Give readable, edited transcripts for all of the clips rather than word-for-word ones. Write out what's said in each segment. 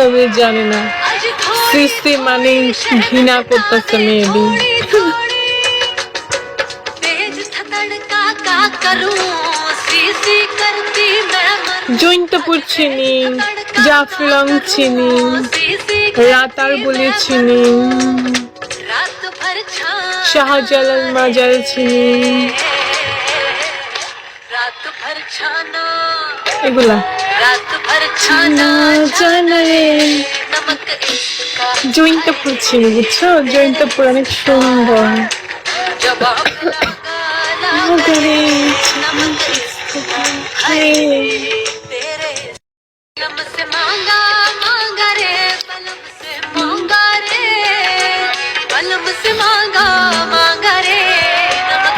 হবে জানে না, সৃষ্টি মানে ঘৃণা করতেছে মেবি। জৈন্তপুর চিনি, জাফলং চিনি, রাতার বলে চিনি, শাহজালাল মাজার চিনি, এগুলা জৈন্তপুর চিনি, বুঝছো? জৈন্তপুর অনেক সুন্দর।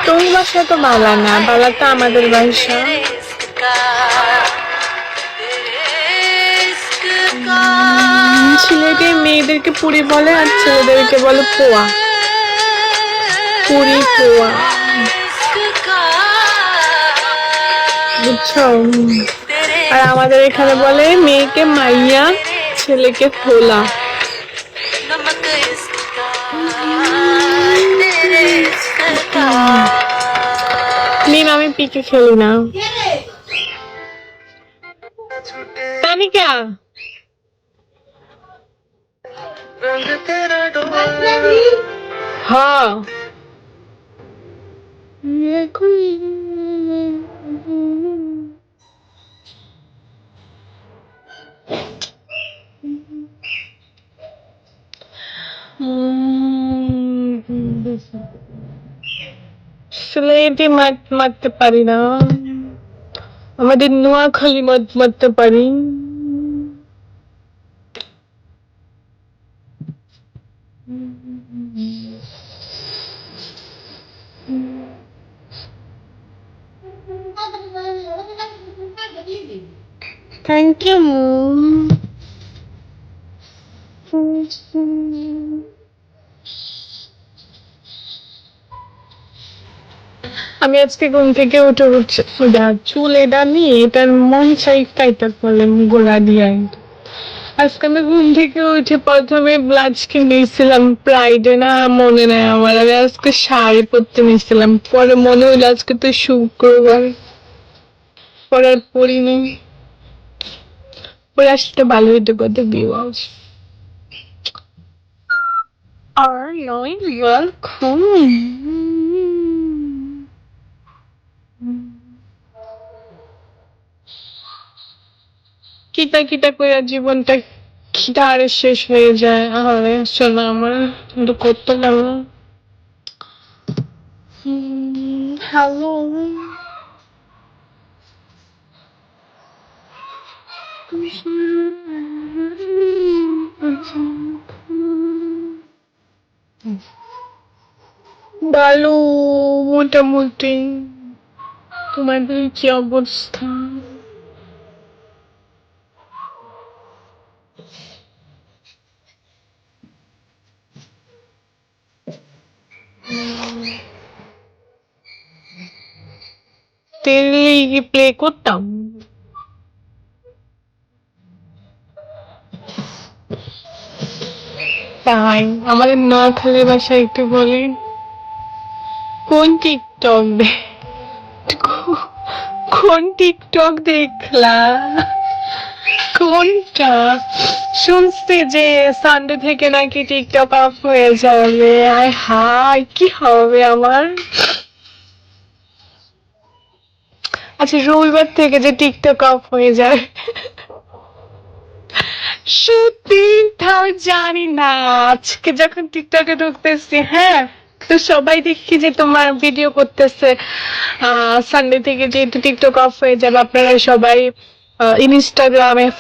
তোর বাসা তো বালা না, বালা তো আমাদের বাসা। সিলেটে মেয়েদেরকে পুরি বলে আর ছেলেদেরকে বলে পোয়া, পুরি পোয়া, বুঝছো? আর আমাদের এখানে বলে মেয়েকে মাইয়া, ছেলেকে ফোলা। নিন, আমি পিকে খেলি না। তানিকা হ্যাঁ সিলেটি মারতে পারি না, আমাদের নোয়াখালী মারতে পারি। Thank you. আমি আজকে ঘুম থেকে উঠে চুল এটা নিয়ে এটার মন চাই কাইটার ফলে গোড়া দিয়ে। আজকে আমি ঘুম থেকে উঠে প্রথমে ব্লাউজকে নিয়েছিলাম প্রাইডে, না মনে নেই আমার, আমি আজকে শাড়ি পরতে নিয়েছিলাম, পরে মনে হইলো আজকে তো শুক্রবার, পরে আর পরিনি। পরে আসতে ভালো হইতে কত ভিউয়ার্স। Are you welcome? কিটা কিটা করে জীবনটা খিদারে শেষ হয়ে যায়। আরে শোনা আমার কিন্তু করতে লাগলো। হ্যালো, ভালো মোটামুটি। তোমাদের কি অবস্থা? তেলে প্লে করতাম। তাই আমাদের নোয়াখালী ভাষায় একটু বলি, কোন টিকটক কোন টিকটক দেখলা? কোনটা? শুনছি যে সানডে থেকে নাকি টিকটক অফ হয়ে যাবে। আয় হায়, কি হবে আমার? আচ্ছা, রবিবার থেকে যে টিকটক অফ হয়ে যায়, সত্যি তাও জানি না। আজকে যখন টিকটকে ঢুকতেছি, হ্যাঁ, তো সবাই দেখি যে তোমার ভিডিও করতেছে সানডে থেকে যেহেতু টিকটক অফ হয়ে যাবে, আপনারা সবাই ইনস্টাগ্রামে